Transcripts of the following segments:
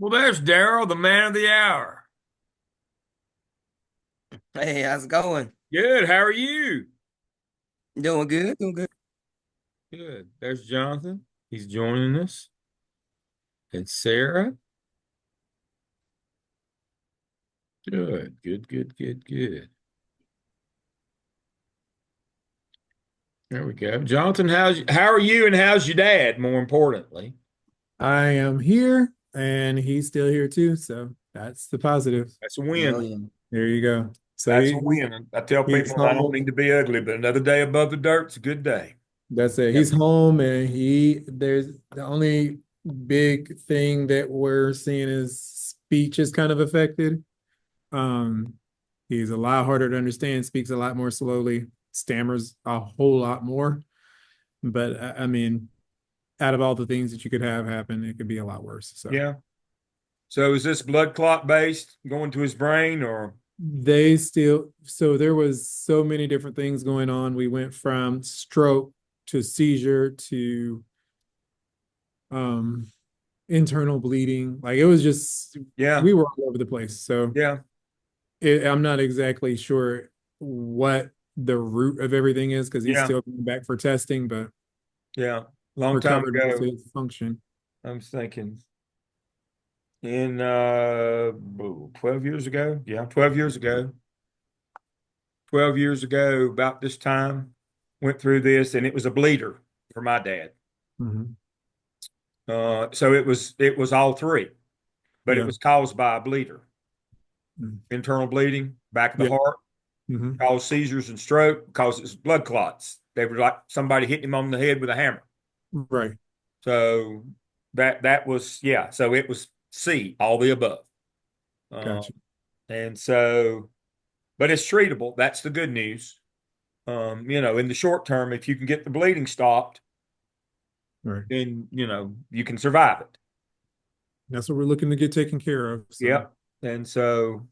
Well, there's Daryl, the man of the hour. Hey, how's it going? Good. How are you? Doing good, doing good. Good. There's Jonathan. He's joining us. And Sarah. Good. Good. Good. Good. Good. There we go. Jonathan, how are you and how's your dad, more importantly? I am here and he's still here too. So that's the positive. That's a Oh win. yeah. There you go. So That's a win. I tell he's people I don't home. mean to be ugly, but another day above the dirt's a good day. That's it. Yep. He's home and there's the only big thing that we're seeing is speech is kind of affected. Um, he's a lot harder to understand, speaks a lot more slowly, stammers a whole lot more. But I mean, out of all the things that you could have happen, it could be a lot worse. So Yeah. So is this blood clot based going to his brain or? so there was so many different things going on. We went from stroke to seizure to um internal bleeding. Like it was just Yeah. we were all over the place. So Yeah. I'm not exactly sure what the root of everything is because he's Yeah. still coming back for testing, but Yeah. Long time recovered most of ago. his function. I'm thinking in 12 years ago. Yeah, 12 years ago. 12 years ago, about this time, went through this, and it was a bleeder for my dad. Mhm. So it was all three, but it Yeah. was caused by a bleeder, Mhm. internal bleeding, back of the Yeah. heart, Hmm. caused seizures and stroke, causes blood clots. They were like somebody hitting him on the head with a hammer. Right. So that was yeah. So it was C, all the above. Uh, Gotcha. and so, but it's treatable. That's the good news. In the short term, if you can get the bleeding stopped, Right. then you can survive it. That's what we're looking to get taken care of. So Yep. And so,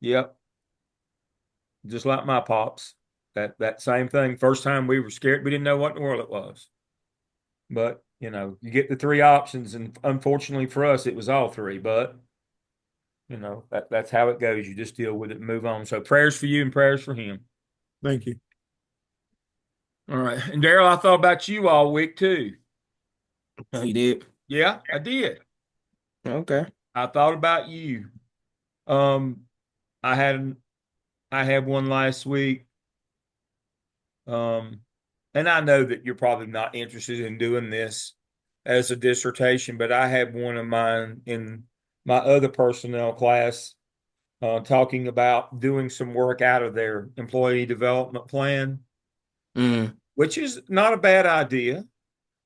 yep, just like my pops, that same thing. First time we were scared, we didn't know what in the world it was. But you get the three options, and unfortunately for us, it was all three. But that's how it goes. You just deal with it and move on. So prayers for you and prayers for him. thank you. All right. And Daryl, I thought about you all week too. Oh, you did? Yeah, I did. Okay. I thought about you. Um, I had I had one last week. Um, and I know that you're probably not interested in doing this as a dissertation, but I had one of mine in my other personnel class talking about doing some work out of their employee development plan, Mm. which is not a bad idea.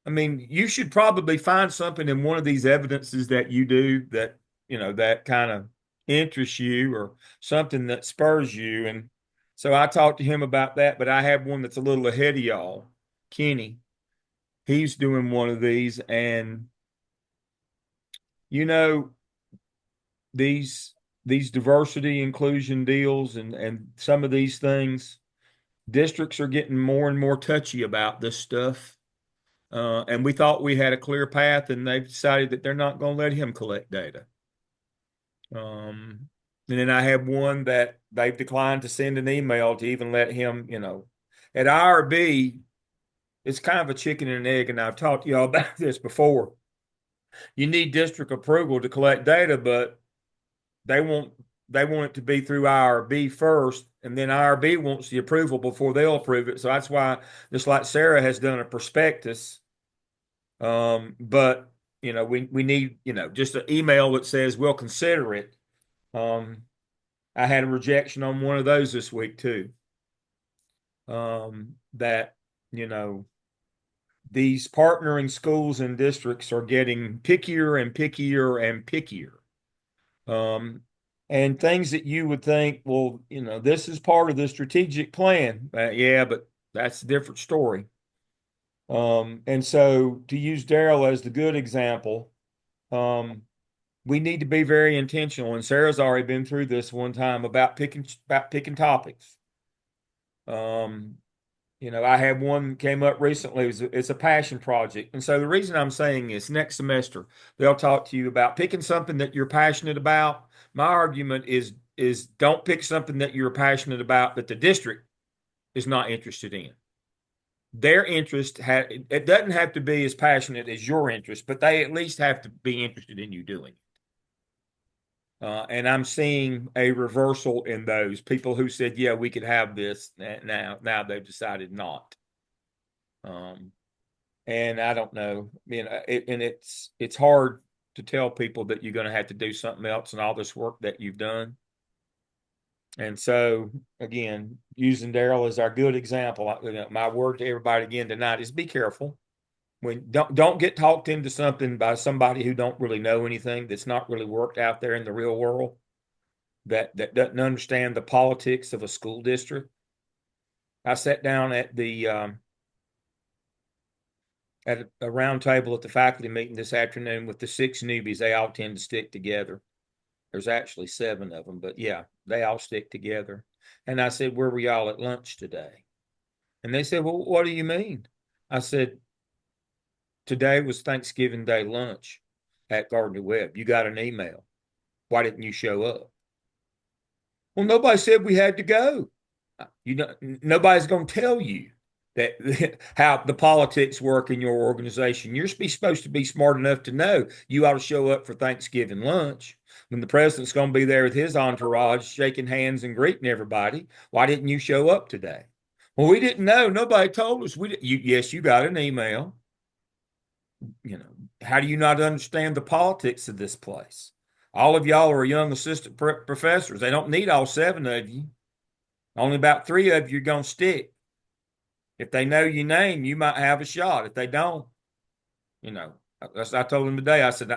I mean, you should probably find something in one of these evidences that you do that, that kind of interests you or something that spurs you. And so I talked to him about that, but I have one that's a little ahead of y'all. Kenny, he's doing one of these. And, you know, these these diversity inclusion deals and some of these things, districts are getting more and more touchy about this stuff. And we thought we had a clear path, and they've decided that they're not going to let him collect data. And then I have one that they've declined to send an email to even let him, at IRB, it's kind of a chicken and an egg, and I've talked to y'all about this before. You need district approval to collect data, but they want they want it to be through IRB first, and then IRB wants the approval before they'll approve it. So that's why, just like Sarah has done a prospectus. But we need, just an email that says we'll consider it. I had a rejection on one of those this week too. That, you know, these partnering schools and districts are getting pickier and pickier and pickier. Um, and things that you would think, well, this is part of the strategic plan. Yeah, but that's a different story. And so to use Daryl as the good example, um, we need to be very intentional. And Sarah's already been through this one time about picking topics. Um, I had one came up recently. It's a passion project. And so the reason I'm saying is next semester, they'll talk to you about picking something that you're passionate about. My argument is don't pick something that you're passionate about that the district is not interested in. Their interest it doesn't have to be as passionate as your interest, but they at least have to be interested in you doing it. And I'm seeing a reversal in those people who said, "Yeah, we could have this." Now they've decided not. And I don't know. It's hard to tell people that you're going to have to do something else and all this work that you've done. And so, again, using Daryl as our good example, my word to everybody again tonight is be careful. When don't get talked into something by somebody who don't really know anything, that's not really worked out there in the real world, that doesn't understand the politics of a school district. I sat down at a round table at the faculty meeting this afternoon with the 6 newbies. They all tend to stick together. There's actually 7 of them, but yeah, they all stick together. And I said, "Where were y'all at lunch today?" And they said, "Well, what do you mean?" I said, "Today was Thanksgiving Day lunch at Gardner Webb. You got an email. Why didn't you show up?" "Well, nobody said we had to go." Nobody's going to tell you that how the politics work in your organization. You're supposed to be smart enough to know you ought to show up for Thanksgiving lunch when the president's going to be there with his entourage, shaking hands and greeting everybody. Why didn't you show up today? "Well, we didn't know. Nobody told us." Yes, you got an email. How do you not understand the politics of this place? All of y'all are young assistant professors. They don't need all 7 of you. Only about 3 of you are going to stick. If they know your name, you might have a shot. If they don't, I told them today, I said,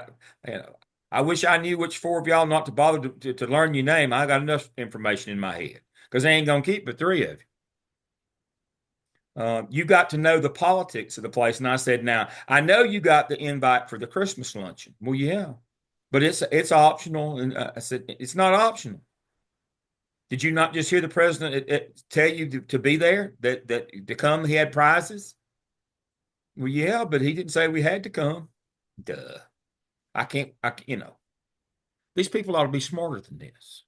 I wish I knew which 4 of y'all not to bother to learn your name. I got enough information in my head because they ain't going to keep but 3 of you. You got to know the politics of the place. And I said, "Now, I know you got the invite for the Christmas luncheon." "Well, yeah, but it's optional." And I said, "It's not optional. Did you not just hear the president tell you to be there, that to come, he had prizes?" "Well, yeah, but he didn't say we had to come." Duh. These people ought to be smarter than this.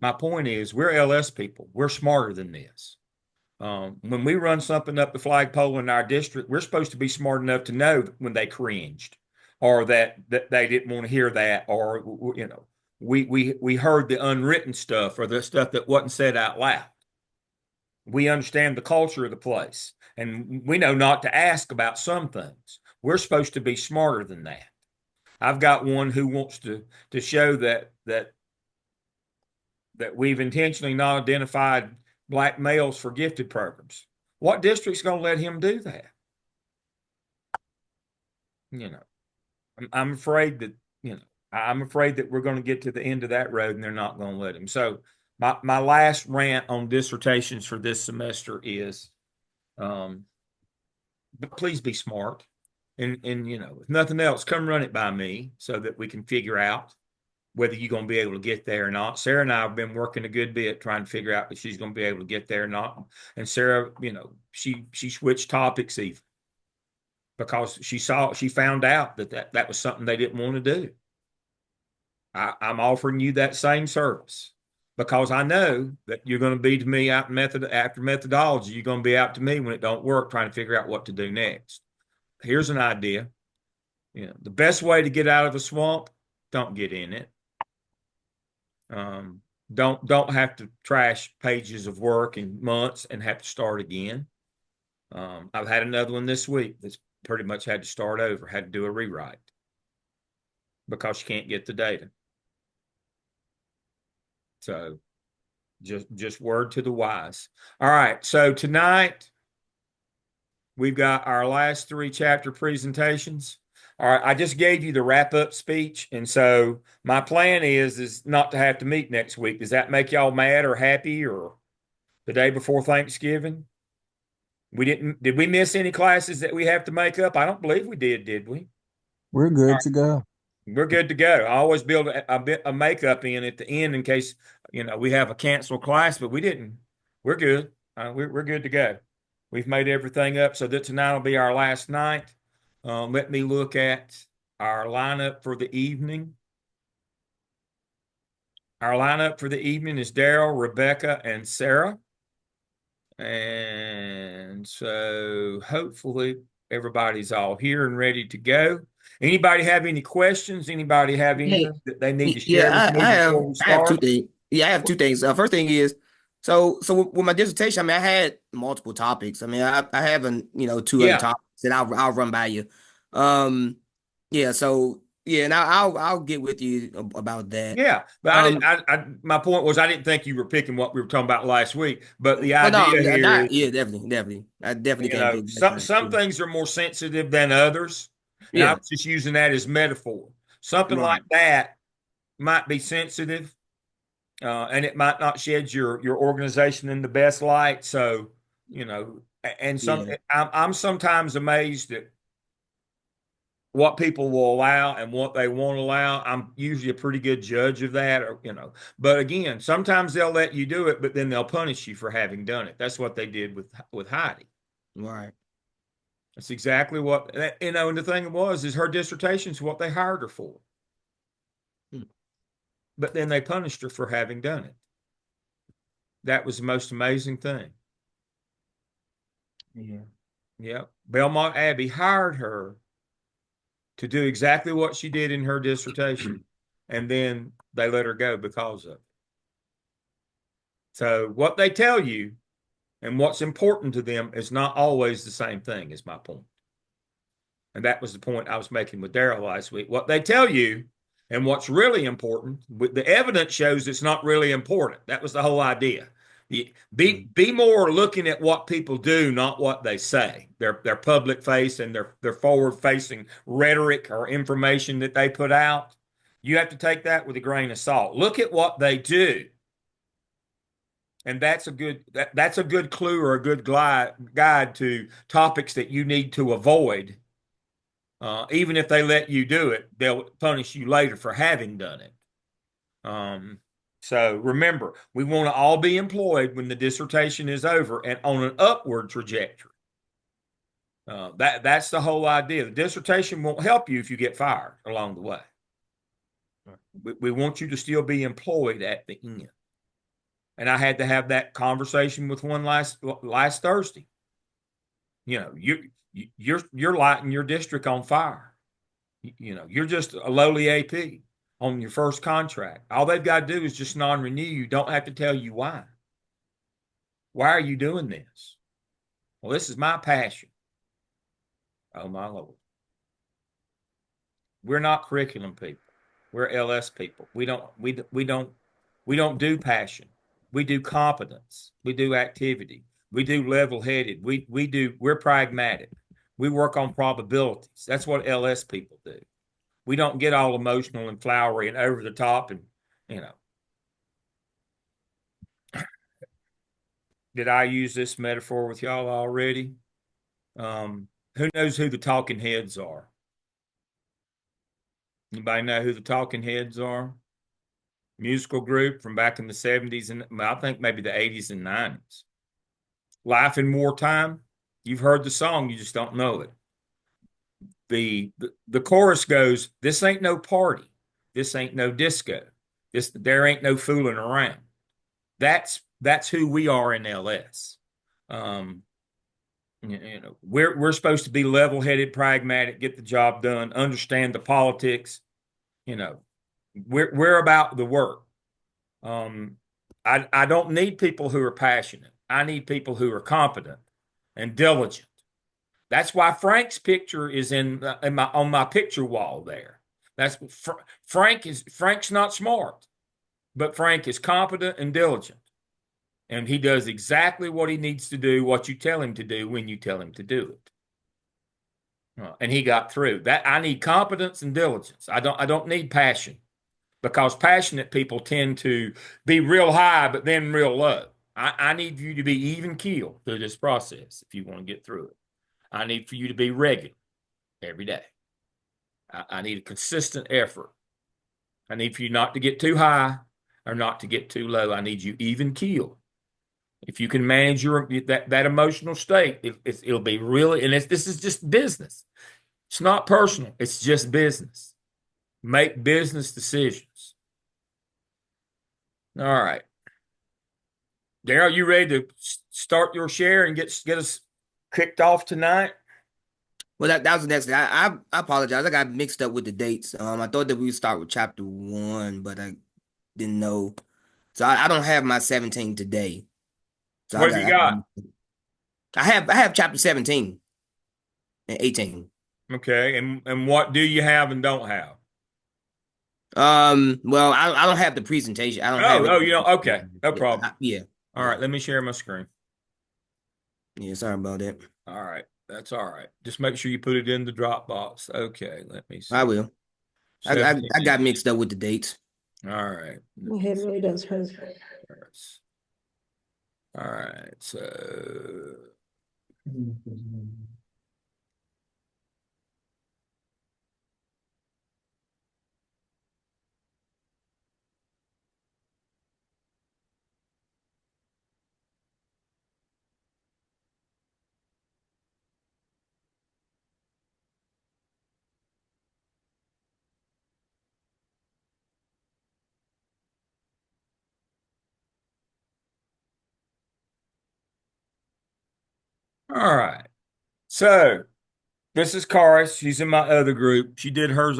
My point is, we're LS people. We're smarter than this. When we run something up the flagpole in our district, we're supposed to be smart enough to know when they cringed or that they didn't want to hear that, or, we heard the unwritten stuff or the stuff that wasn't said out loud. We understand the culture of the place, and we know not to ask about some things. We're supposed to be smarter than that. I've got one who wants to show that we've intentionally not identified Black males for gifted programs. What district's going to let him do that? I'm afraid that we're going to get to the end of that road and they're not going to let him. So my last rant on dissertations for this semester is, but please be smart, and if nothing else, come run it by me so that we can figure out whether you're going to be able to get there or not. Sarah and I have been working a good bit trying to figure out if she's going to be able to get there or not. And Sarah, she switched topics even because she found out that was something they didn't want to do. I'm offering you that same service because I know that you're going to be to me after methodology. You're going to be out to me when it don't work, trying to figure out what to do next. Here's an idea. The best way to get out of a swamp, don't get in it. Don't have to trash pages of work and months and have to start again. I've had another one this week that's pretty much had to start over, had to do a rewrite because you can't get the data. So just word to the wise. All right. So tonight we've got our last 3 chapter presentations. All right. I just gave you the wrap up speech. And so my plan is not to have to meet next week. Does that make y'all mad or happy, or the day before Thanksgiving? Did we miss any classes that we have to make up? I don't believe we did we? We're good to go. We're good to go. I always build a makeup in at the end in case, we have a canceled class, but we didn't. We're good. We're good to go. We've made everything up so that tonight will be our last night. Let me look at our lineup for the evening. Our lineup for the evening is Daryl, Rebecca, and Sarah. And so hopefully everybody's all here and ready to go. Anybody have any questions? Anybody have Hey, anything that they need to share with yeah, me before we I have two start? things. Yeah, I have two things. First thing is, so with my dissertation, I mean, I had multiple topics. I mean, I have two other Yeah, topics that I'll run by you. Um, yeah, so yeah, and I'll get with you about that. yeah. But I didn't. Um, My point was I didn't think you were picking what we were talking about last week. But the but no, idea I'm here not. is, Yeah, definitely. I definitely you can't know, pick that some tonight. some Yeah, things are more sensitive than others, and I yeah, was just using that as metaphor. Something like right. that might be sensitive, and it might not shed your organization in the best light. So, and Yeah, I'm sometimes amazed at what people will allow and what they won't allow. I'm usually a pretty good judge of that, But again, sometimes they'll let you do it, but then they'll punish you for having done it. That's what they did with Heidi. right. That's exactly what And the thing was, is her dissertation's what they hired her for. Hmm. But then they punished her for having done it. That was the most amazing thing. Yeah. Yep. Belmont Abbey hired her to do exactly what she did in her dissertation. And then they let her go because of it. So what they tell you and what's important to them is not always the same thing, is my point. And that was the point I was making with Daryl last week. What they tell you and what's really important, the evidence shows it's not really important. That was the whole idea. Be more looking at what people do, not what they say. Their public face and their forward facing rhetoric or information that they put out. You have to take that with a grain of salt. Look at what they do, and that's a good clue or a good guide to topics that you need to avoid. Even if they let you do it, they'll punish you later for having done it. So remember, we want to all be employed when the dissertation is over and on an upward trajectory. That's the whole idea. The dissertation won't help you if you get fired along the way. We want you to still be employed at the end. And I had to have that conversation with one last Thursday. You're lighting your district on fire. You're just a lowly AP on your first contract. All they've got to do is just non-renew you. Don't have to tell you why. Why are you doing this? Well, this is my passion. Oh my Lord. We're not curriculum people. We're LS people. We don't do passion. We do competence. We do activity. We do level-headed. We're pragmatic. We work on probabilities. That's what LS people do. We don't get all emotional and flowery and over the top and you know. Did I use this metaphor with y'all already? Who knows who the talking heads are? Anybody know who the talking heads are? Musical group from back in the 70s and I think maybe the 80s and 90s. Life in Wartime. You've heard the song, you just don't know it. The chorus goes, "This ain't no party. This ain't no disco. There ain't no fooling around." That's who we are in LS. Um, we're supposed to be level-headed, pragmatic, get the job done, understand the politics. You know, we're about the work. I don't need people who are passionate. I need people who are competent and diligent. That's why Frank's picture is on my picture wall there. That's Frank's not smart, but Frank is competent and diligent. And he does exactly what he needs to do, what you tell him to do when you tell him to do it. And he got through. That I need competence and diligence. I don't need passion, because passionate people tend to be real high but then real low. I need you to be even keel through this process if you want to get through it. I need for you to be regular every day. I need a consistent effort. I need for you not to get too high or not to get too low. I need you even keel. If you can manage that emotional state, it'll be really, and this is just business. It's not personal. It's just business. Make business decisions. All right. Daryl, you ready to start your share and get us kicked off tonight? Well, that was the next thing. I apologize. I got mixed up with the dates. I thought that we would start with chapter 1, but I didn't know. So I don't have my 17 today. So What have you got? I have chapter 17 and 18. Okay, and what do you have and don't have? Well, I don't have the presentation. I don't have it. Okay, no problem. Yeah. All right, let me share my screen. Yeah, sorry about that. All right, that's all right. Just make sure you put it in the Dropbox. Okay, let me see. I will. I 17. got mixed up with the dates. All right. My head really does hurt. All right, so all right. So this is Cara. She's in my other group. She did hers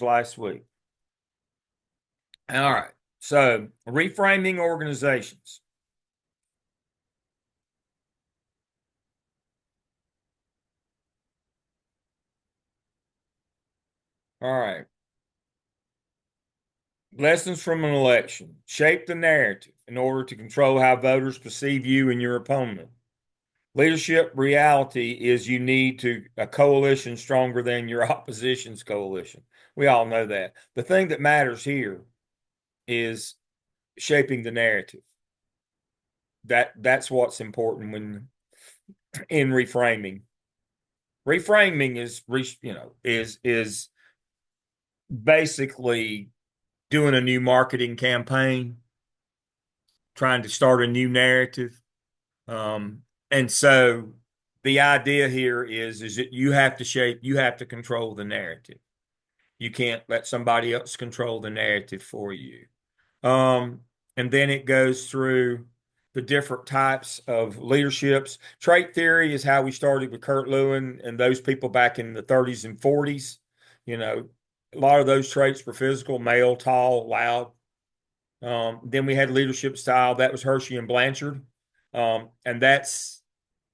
last week. All right. So reframing organizations. All right. Lessons from an election. Shape the narrative in order to control how voters perceive you and your opponent. Leadership reality is you need a coalition stronger than your opposition's coalition. We all know that. The thing that matters here is shaping the narrative. That's what's important when in reframing. Reframing is basically doing a new marketing campaign, trying to start a new narrative. And so the idea here is that you have to control the narrative. You can't let somebody else control the narrative for you. And then it goes through the different types of leaderships. Trait theory is how we started with Kurt Lewin and those people back in the 30s and 40s. You know, a lot of those traits were physical, male, tall, loud. Then we had leadership style. That was Hershey and Blanchard. And that's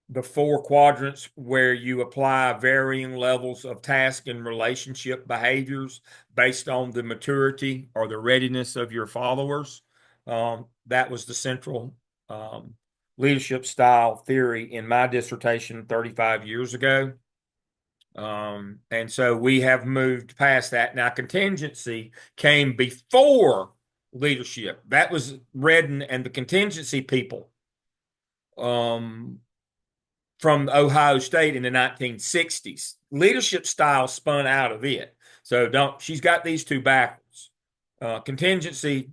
the 4 quadrants where you apply varying levels of task and relationship behaviors based on the maturity or the readiness of your followers. That was the central leadership style theory in my dissertation 35 years ago. And so we have moved past that. Now, contingency came before leadership. That was Redden and the contingency people from Ohio State in the 1960s. Leadership style spun out of it. So she's got these two backwards. Contingency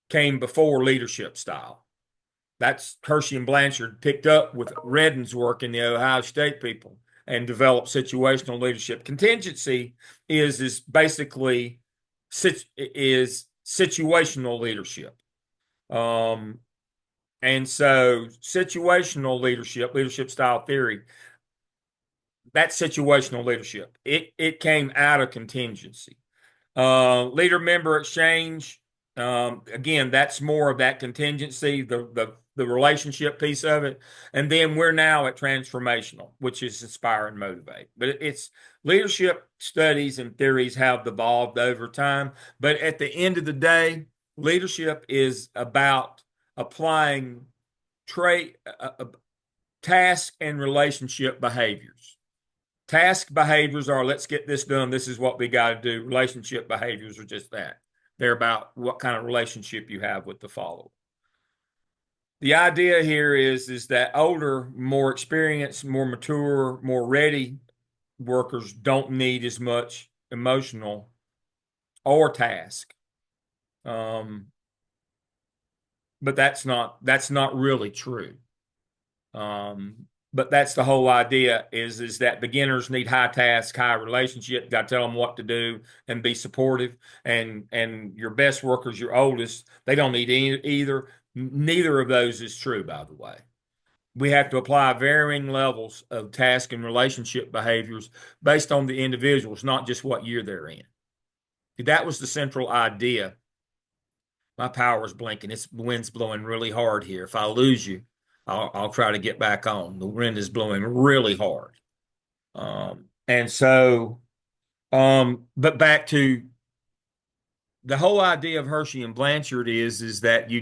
came before leadership style. That's Hershey and Blanchard picked up with Redden's work in the Ohio State people and developed situational leadership. Contingency is basically situational leadership. And so situational leadership style theory, that's situational leadership. It came out of contingency. Leader member exchange, again, that's more of that contingency, the relationship piece of it. And then we're now at transformational, which is inspire and motivate. But it's leadership studies and theories have evolved over time. But at the end of the day, leadership is about applying task and relationship behaviors. Task behaviors are let's get this done. This is what we got to do. Relationship behaviors are just that. They're about what kind of relationship you have with the follower. The idea here is that older, more experienced, more mature, more ready workers don't need as much emotional or task. but that's not really true. But that's the whole idea is that beginners need high task, high relationship. Got to tell them what to do and be supportive. And your best workers, your oldest, they don't need either. Neither of those is true, by the way. We have to apply varying levels of task and relationship behaviors based on the individuals, not just what year they're in. That was the central idea. My power's blinking. It's the wind's blowing really hard here. If I lose you, I'll try to get back on. The wind is blowing really hard. And so, but back to the whole idea of Hershey and Blanchard is that you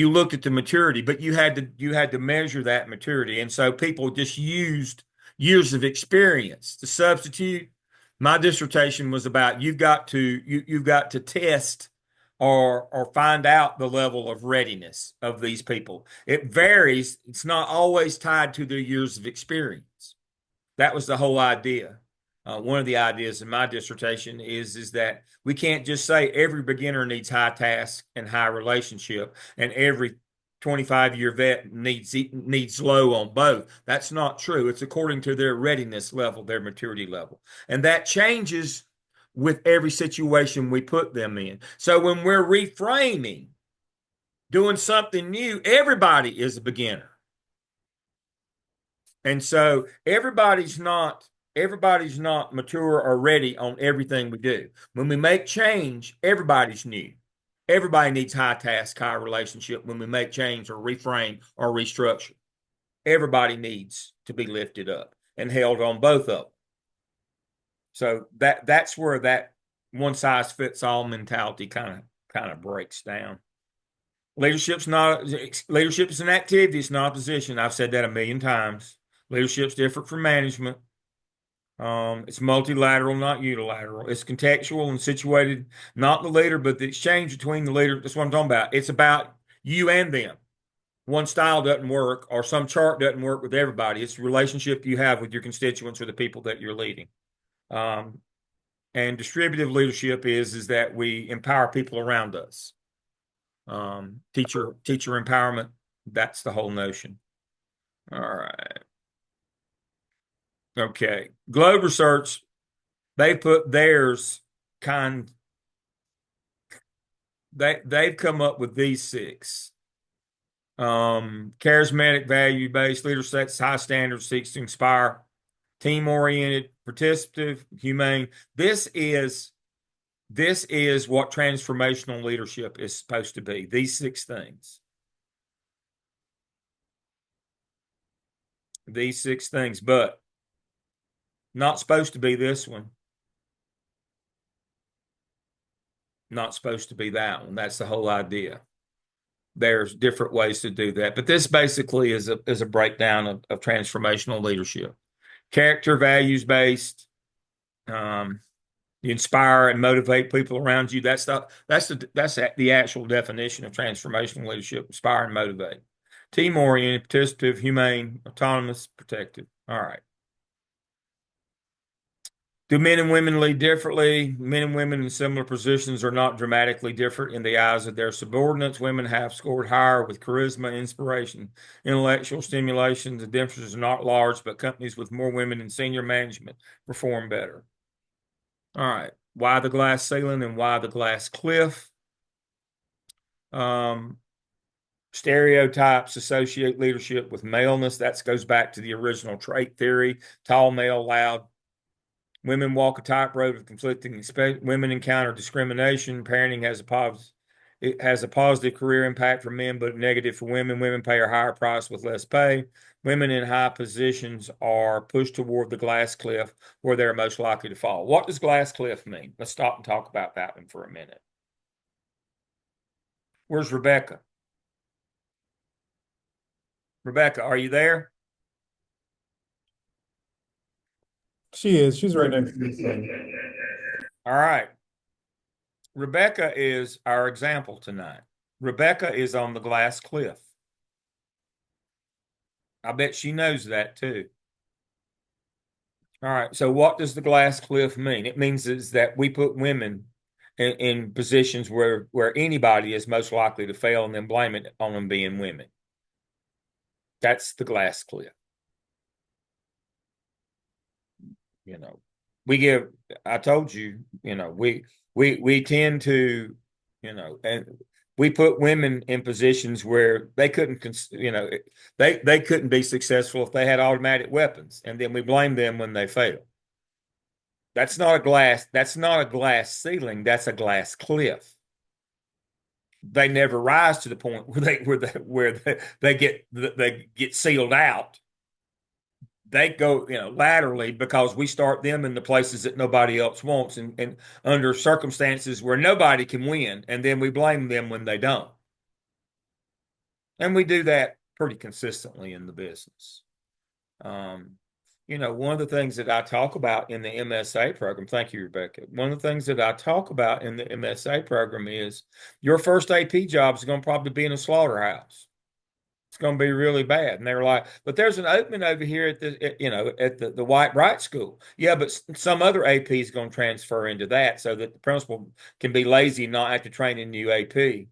looked at the maturity, but you had to measure that maturity. And so people just used years of experience to substitute. My dissertation was about you've got to test or find out the level of readiness of these people. It varies. It's not always tied to their years of experience. That was the whole idea. One of the ideas in my dissertation is that we can't just say every beginner needs high task and high relationship, and every 25-year vet needs low on both. That's not true. It's according to their readiness level, their maturity level, and that changes with every situation we put them in. So when we're reframing, doing something new, everybody is a beginner, and so everybody's not mature or ready on everything we do. When we make change, everybody's new. Everybody needs high task, high relationship when we make change or reframe or restructure. Everybody needs to be lifted up and held on both of them. So that's where that one size fits all mentality kind of breaks down. Leadership is an activity, it's not a position. I've said that a million times. Leadership's different from management. It's multilateral, not unilateral. It's contextual and situated, not the leader, but the exchange between the leader. That's what I'm talking about. It's about you and them. One style doesn't work, or some chart doesn't work with everybody. It's the relationship you have with your constituents or the people that you're leading. And distributive leadership is that we empower people around us. Teacher empowerment. That's the whole notion. All right. Okay. Globe Research, they put theirs they've come up with these 6. Charismatic, value-based leader sets high standards, seeks to inspire, team-oriented, participative, humane. This is what transformational leadership is supposed to be. These 6 things. These 6 things, but not supposed to be this one. Not supposed to be that one. That's the whole idea. There's different ways to do that, but this basically is a breakdown of transformational leadership. Character, values based. You inspire and motivate people around you. That's the actual definition of transformational leadership: inspire and motivate. Team oriented, participative, humane, autonomous, protective. All right. Do men and women lead differently? Men and women in similar positions are not dramatically different in the eyes of their subordinates. Women have scored higher with charisma, inspiration, intellectual stimulation. The differences are not large, but companies with more women in senior management perform better. All right. Why the glass ceiling and why the glass cliff? Stereotypes associate leadership with maleness. That goes back to the original trait theory. Tall, male, loud. Women walk a tightrope of conflicting women encounter discrimination. Parenting has a positive career impact for men, but negative for women. Women pay a higher price with less pay. Women in high positions are pushed toward the glass cliff where they're most likely to fall. What does glass cliff mean? Let's stop and talk about that one for a minute. Where's Rebecca? Rebecca, are you there? She is. She's right next to me. All right. Rebecca is our example tonight. Rebecca is on the glass cliff. I bet she knows that too. All right. So what does the glass cliff mean? It means is that we put women in positions where anybody is most likely to fail and then blame it on them being women. That's the glass cliff. You know, I told you, we tend to, and we put women in positions where they couldn't, they couldn't be successful if they had automatic weapons, and then we blame them when they fail. That's not a glass ceiling, that's a glass cliff. They never rise to the point where they get sealed out. They go, laterally, because we start them in the places that nobody else wants, and under circumstances where nobody can win, and then we blame them when they don't. And we do that pretty consistently in the business. One of the things that I talk about in the MSA program, thank you, Rebecca. One of the things that I talk about in the MSA program is your first AP job is going to probably be in a slaughterhouse. It's going to be really bad. And they're like, but there's an opening over here at the White Bright School. Yeah, but some other AP is going to transfer into that so that the principal can be lazy and not have to train a new AP.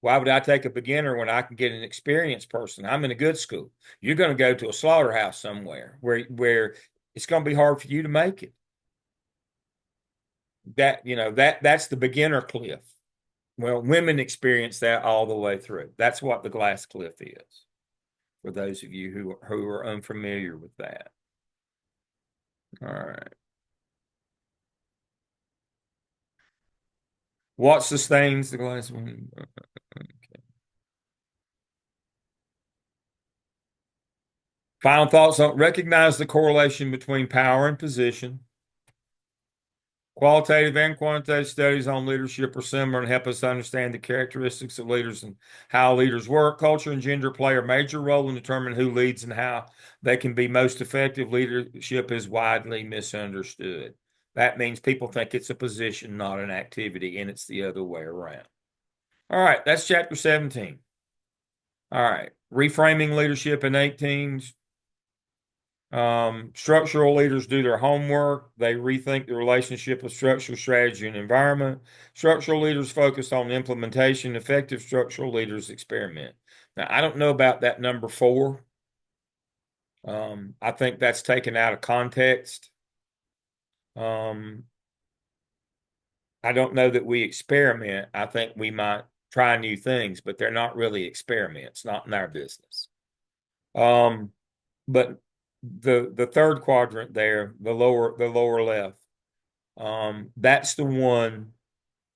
Why would I take a beginner when I can get an experienced person? I'm in a good school. You're going to go to a slaughterhouse somewhere where it's going to be hard for you to make it. That's the beginner cliff. Well, women experience that all the way through. That's what the glass cliff is, for those of you who are unfamiliar with that. All right. What sustains the glass? Okay. Final thoughts on recognize the correlation between power and position. Qualitative and quantitative studies on leadership are similar and help us understand the characteristics of leaders and how leaders work. Culture and gender play a major role in determining who leads and how they can be most effective. Leadership is widely misunderstood. That means people think it's a position, not an activity, and it's the other way around. All right, that's chapter 17. All right, reframing leadership in 18. Structural leaders do their homework. They rethink the relationship of structure, strategy, and environment. Structural leaders focus on implementation. Effective structural leaders experiment. Now, I don't know about that number 4. I think that's taken out of context. I don't know that we experiment. I think we might try new things, but they're not really experiments, not in our business. But the third quadrant there, the lower left, that's the one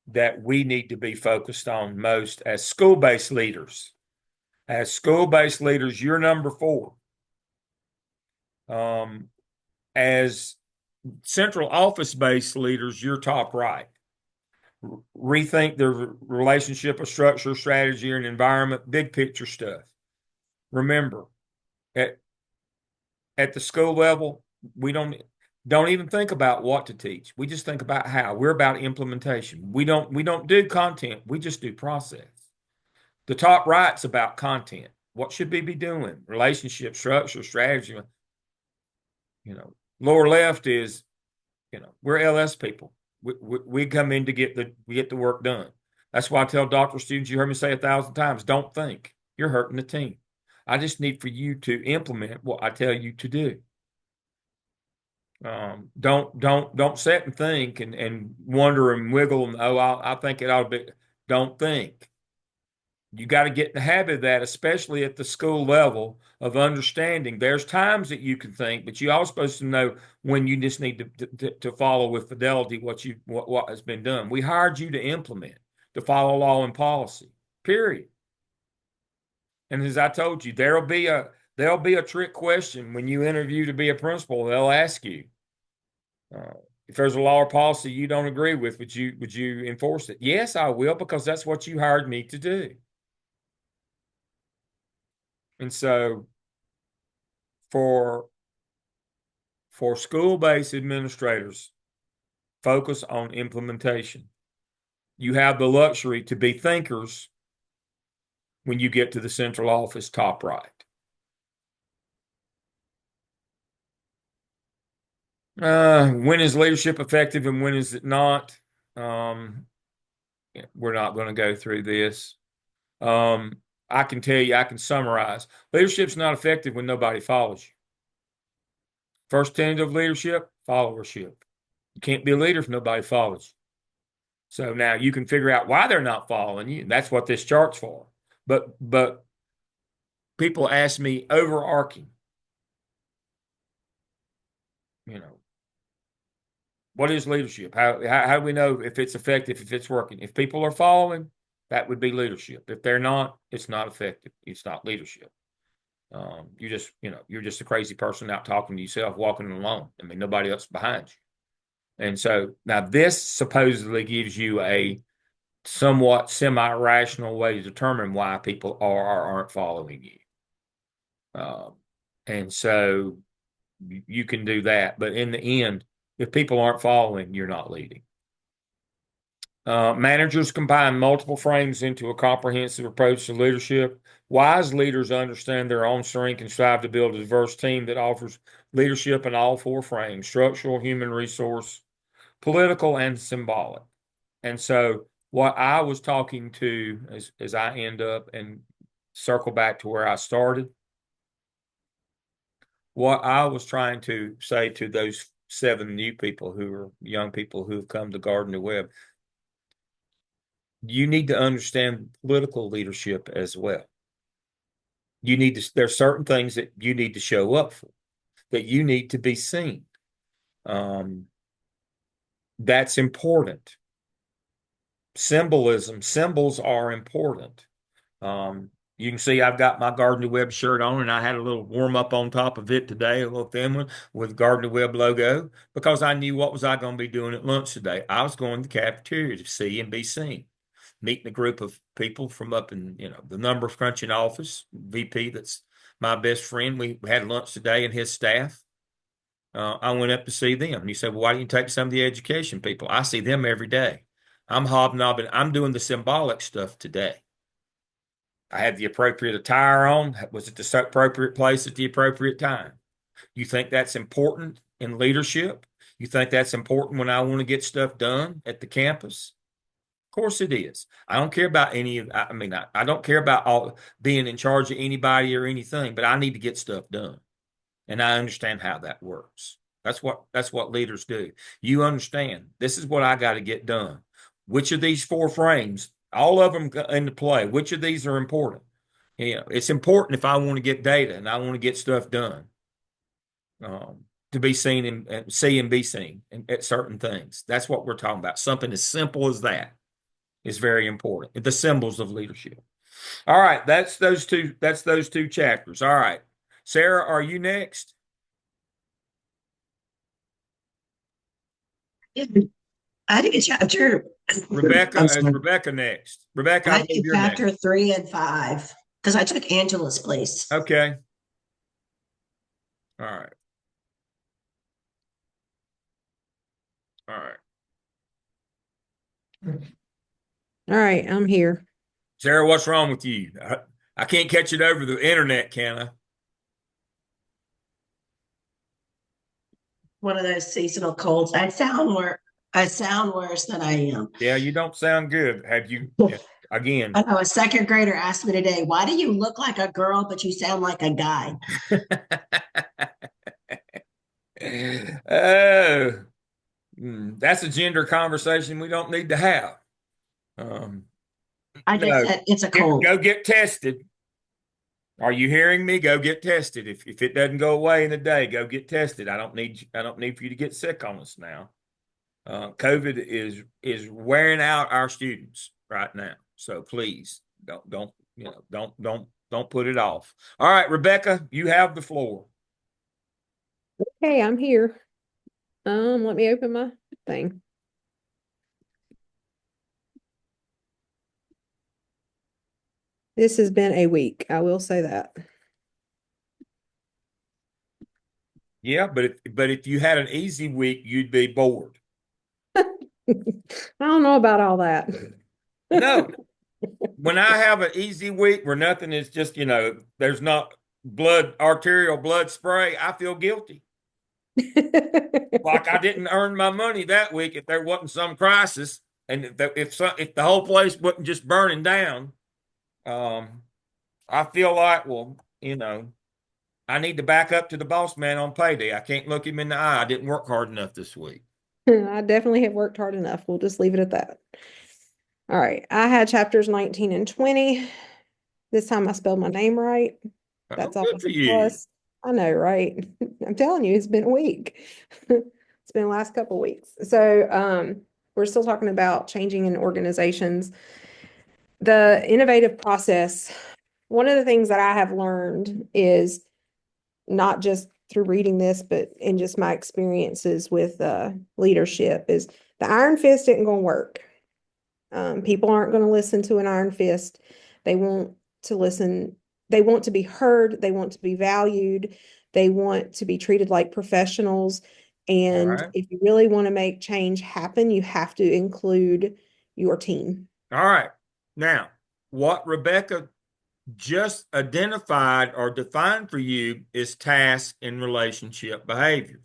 that we need to be focused on most as school-based leaders. As school-based leaders, you're number 4. As central office-based leaders, you're top right. Rethink the relationship of structure, strategy, and environment, big picture stuff. Remember, at the school level, we don't even think about what to teach. We just think about how. We're about implementation. We don't do content. We just do process. The top right's about content. What should we be doing? Relationship, structure, strategy. Lower left is, we're LS people. We come in to get the work done. That's why I tell doctoral students, you heard me say 1,000 times, don't think. You're hurting the team. I just need for you to implement what I tell you to do. Don't sit and think and wonder and wiggle and I think it ought to be. Don't think. You got to get in the habit of that, especially at the school level, of understanding. There's times that you can think, but you're also supposed to know when you just need to follow with fidelity what has been done. We hired you to implement, to follow law and policy. Period. And as I told you, there'll be a trick question when you interview to be a principal. They'll ask you, if there's a law or policy you don't agree with, would you enforce it? Yes, I will, because that's what you hired me to do. And so for school-based administrators, focus on implementation. You have the luxury to be thinkers when you get to the central office, top right. When is leadership effective and when is it not? We're not going to go through this. I can tell you, I can summarize. Leadership's not effective when nobody follows you. First tenet of leadership, followership. You can't be a leader if nobody follows you. So now you can figure out why they're not following you. That's what this chart's for. But people ask me overarching, what is leadership? How do we know if it's effective, if it's working? If people are following, that would be leadership. If they're not, it's not effective. It's not leadership. You're just a crazy person out talking to yourself, walking alone. I mean, nobody else behind you. And so now this supposedly gives you a somewhat semi-rational way to determine why people are or aren't following you. And so you can do that. But in the end, if people aren't following, you're not leading. Managers combine multiple frames into a comprehensive approach to leadership. Wise leaders understand their own strength and strive to build a diverse team that offers leadership in all four frames: structural, human resource, political, and symbolic. And so what I was talking to as I end up and circle back to where I started, what I was trying to say to those 7 new people who are young people who have come to Gardner Webb, you need to understand political leadership as well. There's certain things that you need to show up for, that you need to be seen. That's important. Symbols are important. You can see I've got my Gardner Webb shirt on, and I had a little warm up on top of it today, a little thin one with Gardner Webb logo, because I knew what was I going to be doing at lunch today. I was going to the cafeteria to see and be seen, meeting a group of people from up in the numbers crunching office. VP, that's my best friend. We had lunch today, and his staff. I went up to see them, and he said, "Well, why don't you take some of the education people? I see them every day. I'm hobnobbing. I'm doing the symbolic stuff today. I had the appropriate attire on. Was at the appropriate place at the appropriate time. You think that's important in leadership? You think that's important when I want to get stuff done at the campus? Of course it is. I don't care about any of, I mean, I don't care about all being in charge of anybody or anything, but I need to get stuff done. And I understand how that works. That's what leaders do. You understand, this is what I got to get done. Which of these 4 frames, all of them into play, which of these are important? It's important if I want to get data and I want to get stuff done. To be seen and see and be seen at certain things. That's what we're talking about. Something as simple as that is very important. The symbols of leadership. All right, that's those two chapters. All right. Sarah, are you next? I think it's chapter. Rebecca, I'm is sorry. Rebecca next? Rebecca, I I believe think you're chapter next. 3 and 5 because I took Angela's place. Okay. All right. All right. All right, I'm here. Sarah, what's wrong with you? I can't catch it over the internet, can I? One of those seasonal colds. I sound worse than I am. Yeah, you don't sound good. Have you again? I know a second grader asked me today, why do you look like a girl but you sound like a guy? Oh, that's a gender conversation we don't need to have. I just No, said it's a cold. go get tested. Are you hearing me? Go get tested. If it doesn't go away in a day, go get tested. I don't need for you to get sick on us now. COVID is wearing out our students right now. So please don't put it off. All right, Rebecca, you have the floor. Okay, I'm here. Let me open my thing. This has been a week, I will say that. Yeah, but if you had an easy week, you'd be bored. I don't know about all that. No, when I have an easy week where nothing is just, there's not arterial blood spray, I feel guilty. Like I didn't earn my money that week if there wasn't some crisis, and if the whole place wasn't just burning down. I feel like, well, I need to back up to the boss man on payday. I can't look him in the eye. I didn't work hard enough this week. I definitely have worked hard enough. We'll just leave it at that. All right. I had chapters 19 and 20. This time I spelled my name right. Oh, That's good always for a you. plus. I know, right? I'm telling you, it's been a week. It's been the last couple of weeks. So, we're still talking about changing in organizations. The innovative process, one of the things that I have learned is not just through reading this, but in just my experiences with leadership, is the iron fist isn't going to work. People aren't going to listen to an iron fist. They want to listen. They want to be heard. They want to be valued. They want to be treated like professionals. All And right. if you really want to make change happen, you have to include your team. All right. Now, what Rebecca just identified or defined for you is task and relationship behaviors.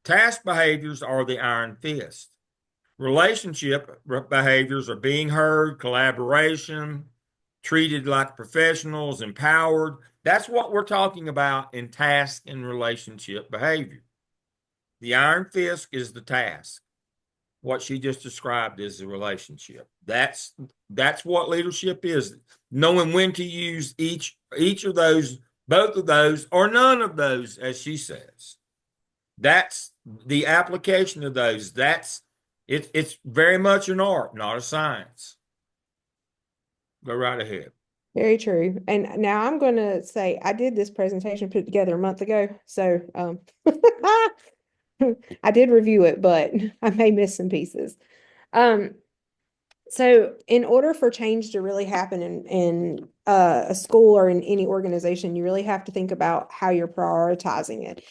Task behaviors are the iron fist. Relationship behaviors are being heard, collaboration, treated like professionals, empowered. That's what we're talking about in task and relationship behavior. The iron fist is the task. What she just described is the relationship. That's what leadership is. Knowing when to use each of those, both of those, or none of those, as she says. That's the application of those. It's very much an art, not a science. Go right ahead. Very true. And now I'm going to say I did this presentation put together a month ago. So I did review it, but I may miss some pieces. Um, so in order for change to really happen in a school or in any organization, you really have to think about how you're prioritizing it.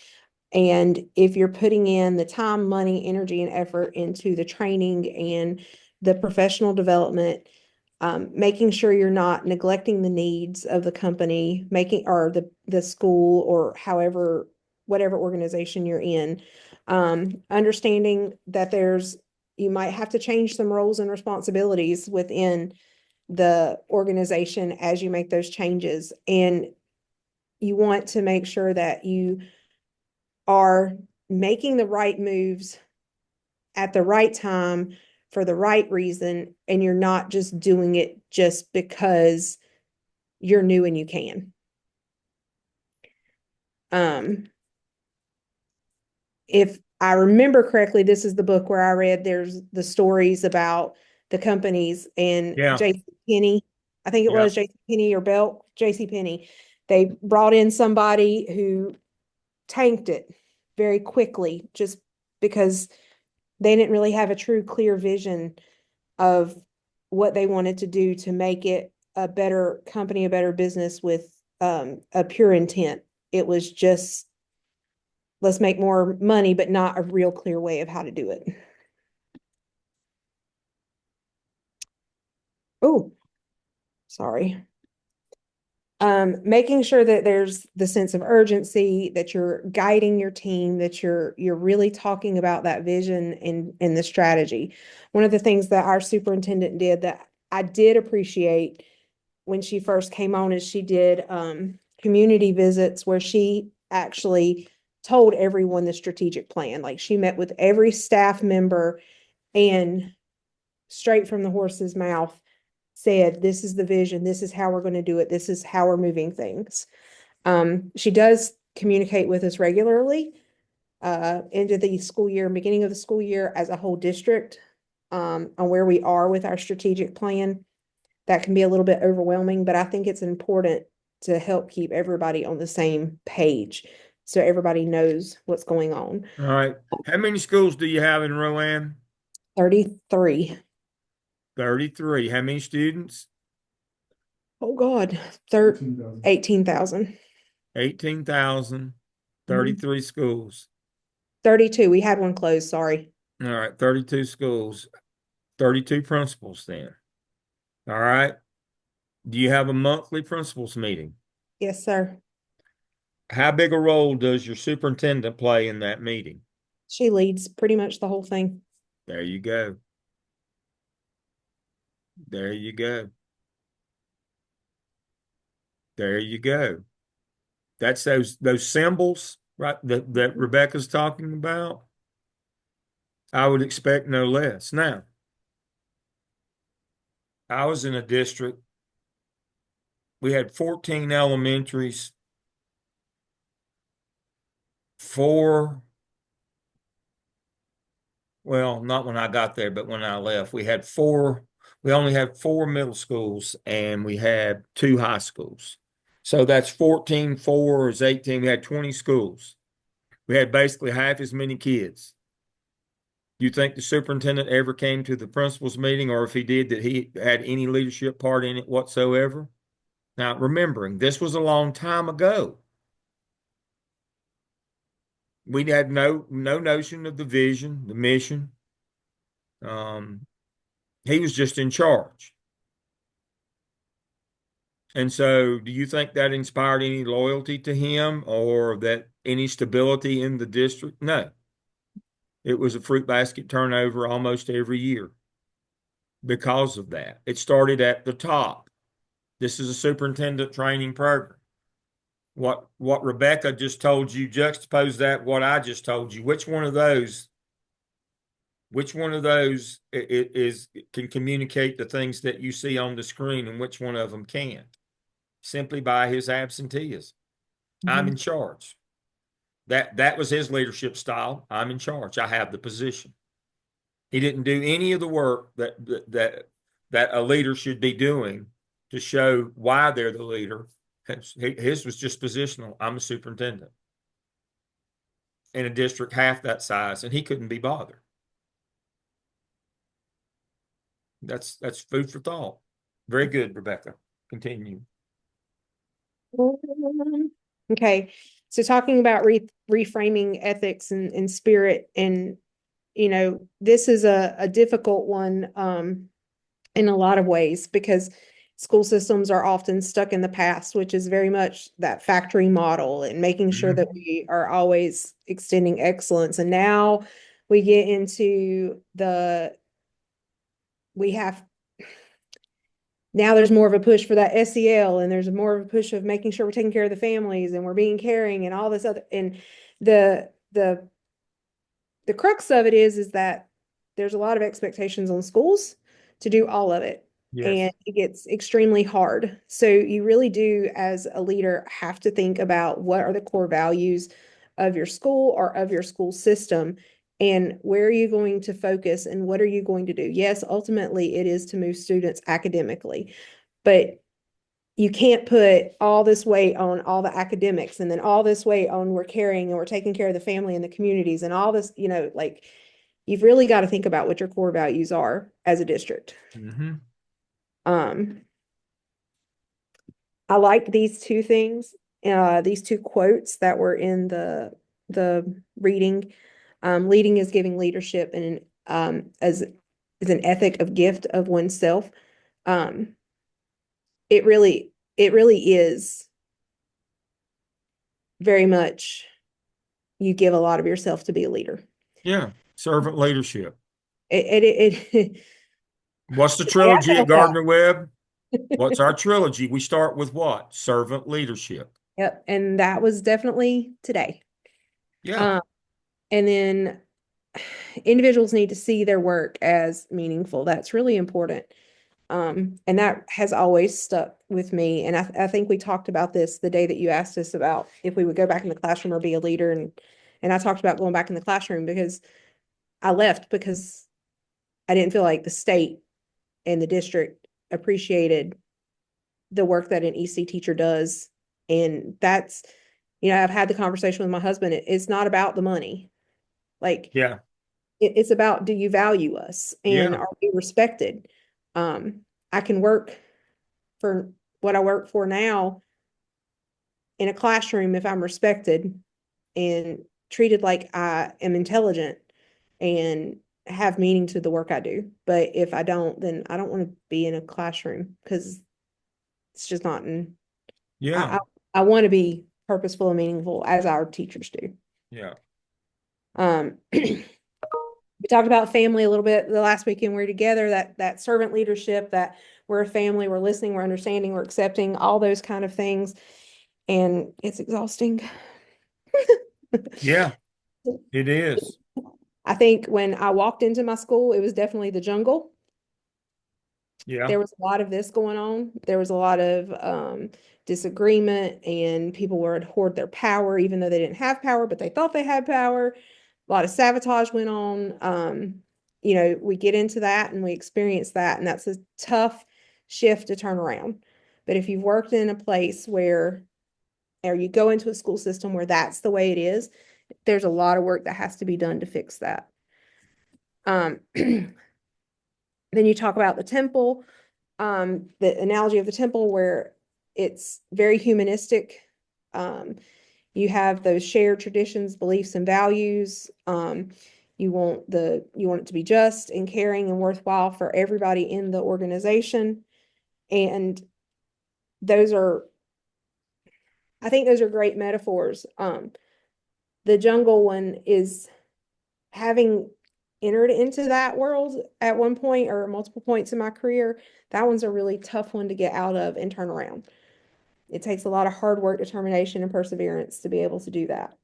And if you're putting in the time, money, energy, and effort into the training and the professional development, making sure you're not neglecting the needs of the company, making or the school or however whatever organization you're in, understanding that you might have to change some roles and responsibilities within the organization as you make those changes, and you want to make sure that you are making the right moves at the right time for the right reason, and you're not just doing it just because you're new and you can. If I remember correctly, this is the book where I read there's the stories about the companies and Yeah. JC Penney. I think it Yeah. was JC Penney or Belk, JC Penney. They brought in somebody who tanked it very quickly just because they didn't really have a true clear vision of what they wanted to do to make it a better company, a better business with a pure intent. It was just, let's make more money, but not a real clear way of how to do it. Oh, sorry. Making sure that there's the sense of urgency, that you're guiding your team, that you're really talking about that vision and the strategy. One of the things that our superintendent did that I did appreciate when she first came on is she did community visits where she actually told everyone the strategic plan. Like she met with every staff member and straight from the horse's mouth said, this is the vision, this is how we're going to do it, this is how we're moving things. She does communicate with us regularly into the school year, beginning of the school year as a whole district on where we are with our strategic plan. That can be a little bit overwhelming, but I think it's important to help keep everybody on the same page so everybody knows what's going on. All right. How many schools do you have in Rowan? 33. 33. How many students? Oh God, 18,000. 18,000, Mhm. 33 schools. 32. We had one closed, sorry. All right, 32 schools, 32 principals then. All right. Do you have a monthly principals meeting? Yes, sir. How big a role does your superintendent play in that meeting? She leads pretty much the whole thing. There you go. There you go. There you go. That's those symbols, right, that Rebecca's talking about. I would expect no less. Now, I was in a district. We had 14 elementaries, four, well, not when I got there, but when I left, we only had four middle schools and we had two high schools. So that's 14, four is 18. We had 20 schools. We had basically half as many kids. You think the superintendent ever came to the principal's meeting, or if he did, that he had any leadership part in it whatsoever? Now, remembering this was a long time ago. We had no notion of the vision, the mission. He was just in charge. And so, do you think that inspired any loyalty to him or that any stability in the district? No. It was a fruit basket turnover almost every year because of that. It started at the top. This is a superintendent training program. What Rebecca just told you, juxtapose that what I just told you. Which one of those is can communicate the things that you see on the screen, and which one of them can't? Simply by his absenteeism. I'm in charge. That was his leadership style. I'm in charge. I have the position. He didn't do any of the work that a leader should be doing to show why they're the leader. His was just positional. I'm a superintendent in a district half that size, and he couldn't be bothered. That's food for thought. Very good, Rebecca. Continue. Okay, so talking about reframing ethics and spirit, and this is a difficult one in a lot of ways, because school systems are often stuck in the past, which is very much that factory model and making sure that we are always extending excellence. And now we get into now there's more of a push for that SEL, and there's more of a push of making sure we're taking care of the families and we're being caring and all this other, and the crux of it is that there's a lot of expectations on schools to do all of it. Yes. And it gets extremely hard. So you really do, as a leader, have to think about what are the core values of your school or of your school system, and where are you going to focus and what are you going to do? Yes, ultimately it is to move students academically, but you can't put all this weight on all the academics and then all this weight on we're caring and we're taking care of the family and the communities and all this, like, you've really got to think about what your core values are as a district. I like these two things, these two quotes that were in the reading. Leading is giving leadership, and as an ethic of gift of oneself. It really is very much, you give a lot of yourself to be a leader. Yeah, servant leadership. It What's the trilogy at Gardner Webb? What's our trilogy? We start with what? Servant leadership. Yep, and that was definitely today. Yeah. And then individuals need to see their work as meaningful. That's really important. And that has always stuck with me. And I think we talked about this the day that you asked us about if we would go back in the classroom or be a leader. And I talked about going back in the classroom because I left because I didn't feel like the state and the district appreciated the work that an EC teacher does. And that's, I've had the conversation with my husband. It's not about the money. Like, yeah, it's about, do you value us and are we respected? I can work for what I work for now in a classroom if I'm respected and treated like I am intelligent and have meaning to the work I do. But if I don't, then I don't want to be in a classroom because it's just not in. Yeah. I want to be purposeful and meaningful as our teachers do. Yeah. We talked about family a little bit the last weekend we were together, that servant leadership, that we're a family, we're listening, we're understanding, we're accepting, all those kind of things. And it's exhausting. Yeah, it is. I think when I walked into my school, it was definitely the jungle. Yeah. There was a lot of this going on. There was a lot of disagreement, and people would hoard their power, even though they didn't have power, but they thought they had power. A lot of sabotage went on. We get into that and we experience that, and that's a tough shift to turn around. But if you've worked in a place where, or you go into a school system where that's the way it is, there's a lot of work that has to be done to fix that. Then you talk about the temple, the analogy of the temple where it's very humanistic. You have those shared traditions, beliefs, and values. You want it to be just and caring and worthwhile for everybody in the organization. And I think those are great metaphors. The jungle one is, having entered into that world at one point or multiple points in my career, that one's a really tough one to get out of and turn around. It takes a lot of hard work, determination, and perseverance to be able to do that.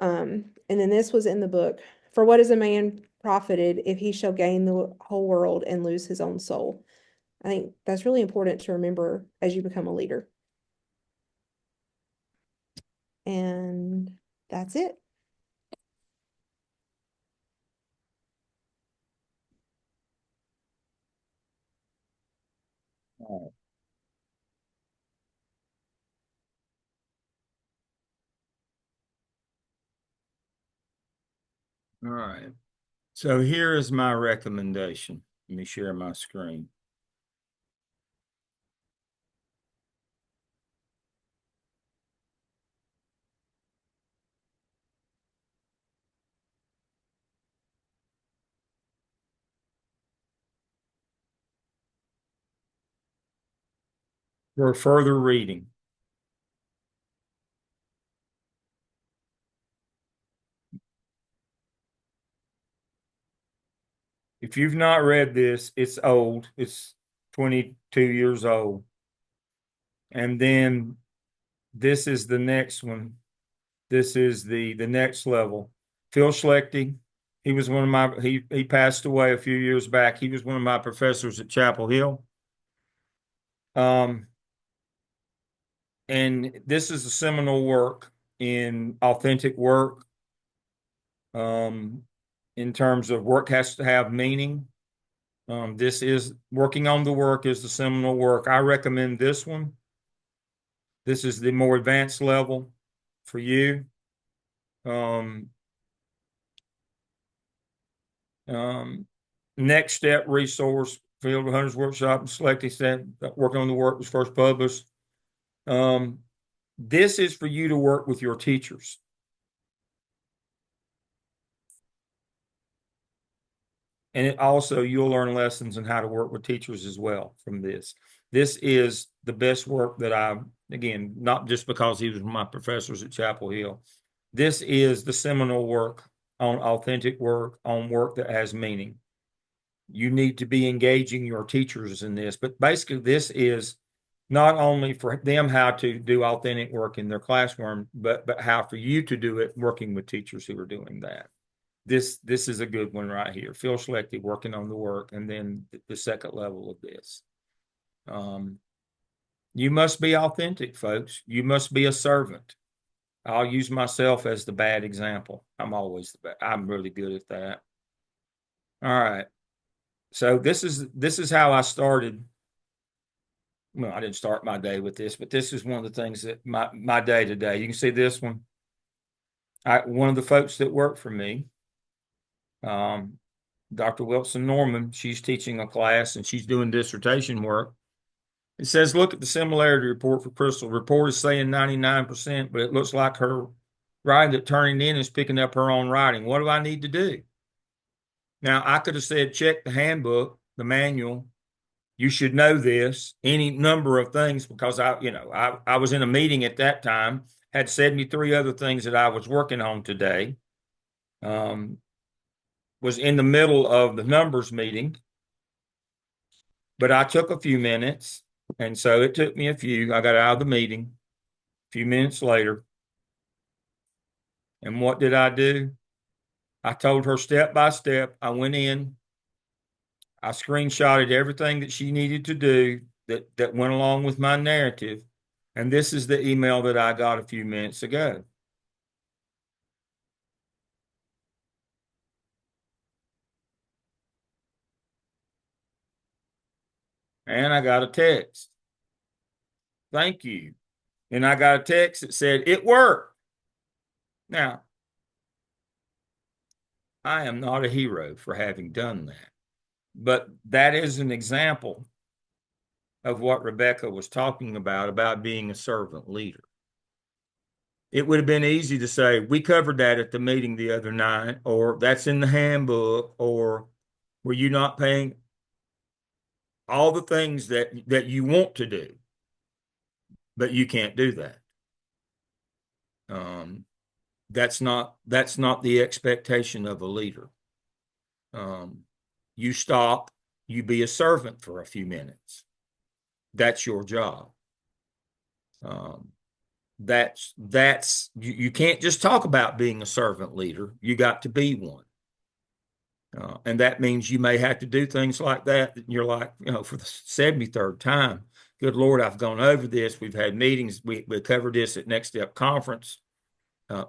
And then this was in the book. For what is a man profited if he shall gain the whole world and lose his own soul? I think that's really important to remember as you become a leader. And that's it. All right. So here is my recommendation. Let me share my screen. For further reading. If you've not read this, it's old. It's 22 years old. And then this is the next one. This is the next level. Phil Schlechte, he was one of my, he passed away a few years back. He was one of my professors at Chapel Hill. And this is a seminal work in authentic work. In terms of work has to have meaning. This is working on the work is the seminal work. I recommend this one. This is the more advanced level for you. Next Step resource, Field Hunters Workshop, and Selecting Step, working on the work was first published. This is for you to work with your teachers. And it also, you'll learn lessons on how to work with teachers as well from this. This is the best work that again, not just because he was my professors at Chapel Hill. This is the seminal work on authentic work, on work that has meaning. You need to be engaging your teachers in this, but basically this is not only for them how to do authentic work in their classroom, but how for you to do it working with teachers who are doing that. This is a good one right here. Phil Schlechte, working on the work, and then the second level of this. You must be authentic, folks. You must be a servant. I'll use myself as the bad example. I'm really good at that. All right. So this is how I started. Well, I didn't start my day with this, but this is one of the things that my day to day. You can see this one. One of the folks that work for me, Dr. Wilson Norman, she's teaching a class and she's doing dissertation work. It says, look at the similarity report for Crystal. Report is saying 99%, but it looks like her writing that turning in is picking up her own writing. What do I need to do? Now, I could have said, check the handbook, the manual. You should know this, any number of things, because I was in a meeting at that time had 73 other things that I was working on today. Was in the middle of the numbers meeting, but I took a few minutes, and so it took me I got out of the meeting a few minutes later. And what did I do? I told her step by step. I went in, I screenshotted everything that she needed to do that went along with my narrative. And this is the email that I got a few minutes ago. And I got a text. Thank you. And I got a text that said, it worked. Now, I am not a hero for having done that, but that is an example of what Rebecca was talking about being a servant leader. It would have been easy to say, we covered that at the meeting the other night, or that's in the handbook, or were you not paying all the things that you want to do, but you can't do that. That's not the expectation of a leader. You stop, you be a servant for a few minutes. That's your job. You can't just talk about being a servant leader. You got to be one. And that means you may have to do things like that. You're like, for the 73rd time, good Lord, I've gone over this. We've had meetings. We covered this at Next Step Conference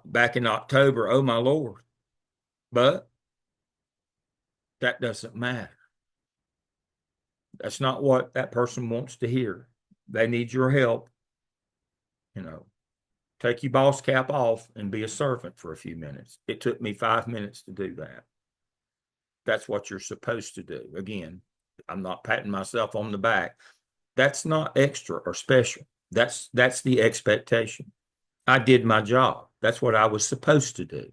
back in October. Oh, my Lord. But that doesn't matter. That's not what that person wants to hear. They need your help. Take your boss cap off and be a servant for a few minutes. It took me 5 minutes to do that. That's what you're supposed to do. Again, I'm not patting myself on the back. That's not extra or special. That's the expectation. I did my job. That's what I was supposed to do.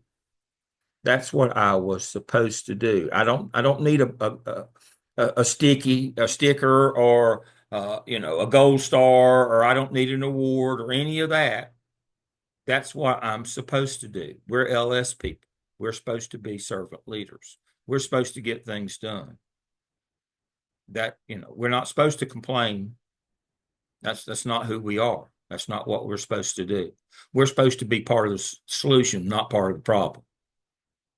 That's what I was supposed to do. I don't need a sticker or a gold star, or I don't need an award or any of that. That's what I'm supposed to do. We're LS people. We're supposed to be servant leaders. We're supposed to get things done. We're not supposed to complain. That's not who we are. That's not what we're supposed to do. We're supposed to be part of the solution, not part of the problem.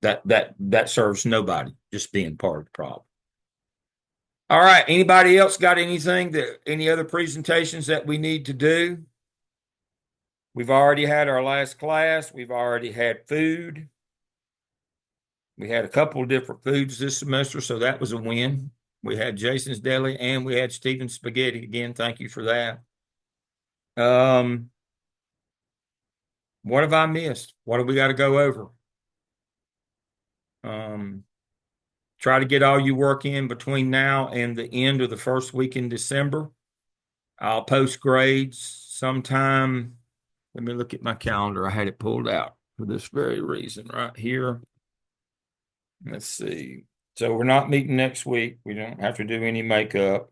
That serves nobody, just being part of the problem. All right. Anybody else got any other presentations that we need to do? We've already had our last class. We've already had food. We had a couple of different foods this semester, so that was a win. We had Jason's Deli and we had Stephen's Spaghetti. Again, thank you for that. What have I missed? What have we got to go over? Try to get all your work in between now and the end of the first week in December. I'll post grades sometime. Let me look at my calendar. I had it pulled out for this very reason right here. Let's see. So we're not meeting next week. We don't have to do any makeup.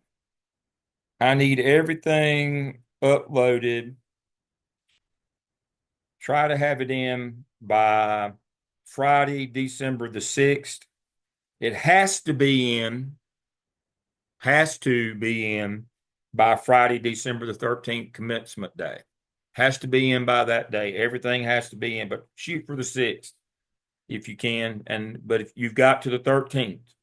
I need everything uploaded. Try to have it in by Friday, December the 6th. It has to be in by Friday, December the 13th, commencement day. Has to be in by that day. Everything has to be in, but shoot for the 6th if you can. But if you've got to the 13th,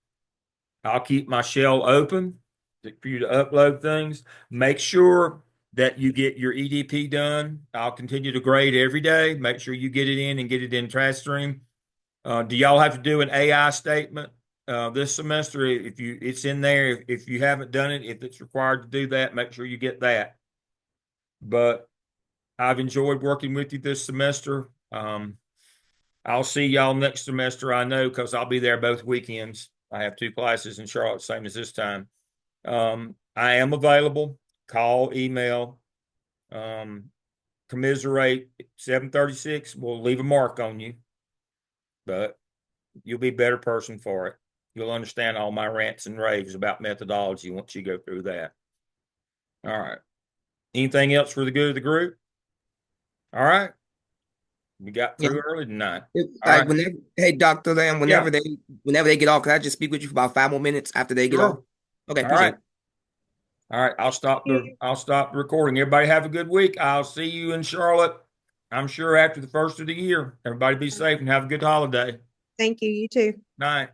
I'll keep my shell open for you to upload things. Make sure that you get your EDP done. I'll continue to grade every day. Make sure you get it in and get it in TrackStream. Do y'all have to do an AI statement this semester? It's in there. If you haven't done it, if it's required to do that, make sure you get that. But I've enjoyed working with you this semester. I'll see y'all next semester, I know, because I'll be there both weekends. I have 2 classes in Charlotte, same as this time. I am available. Call, email, commiserate. 736 will leave a mark on you, but you'll be a better person for it. You'll understand all my rants and raves about methodology once you go through that. All right. Anything else for the good of the group? All right. We got Yeah. through early tonight. All Like right. whenever, hey, Dr. Lamb, Yeah. whenever they get off, can I just speak with you for about 5 more minutes after they get off? Sure. Okay, All appreciate right. All right. I'll stop Yeah. the recording. Everybody have a good week. I'll see you in Charlotte, I'm sure, after the first of the year. Everybody be safe and have a good holiday. Thank you. You too. Night.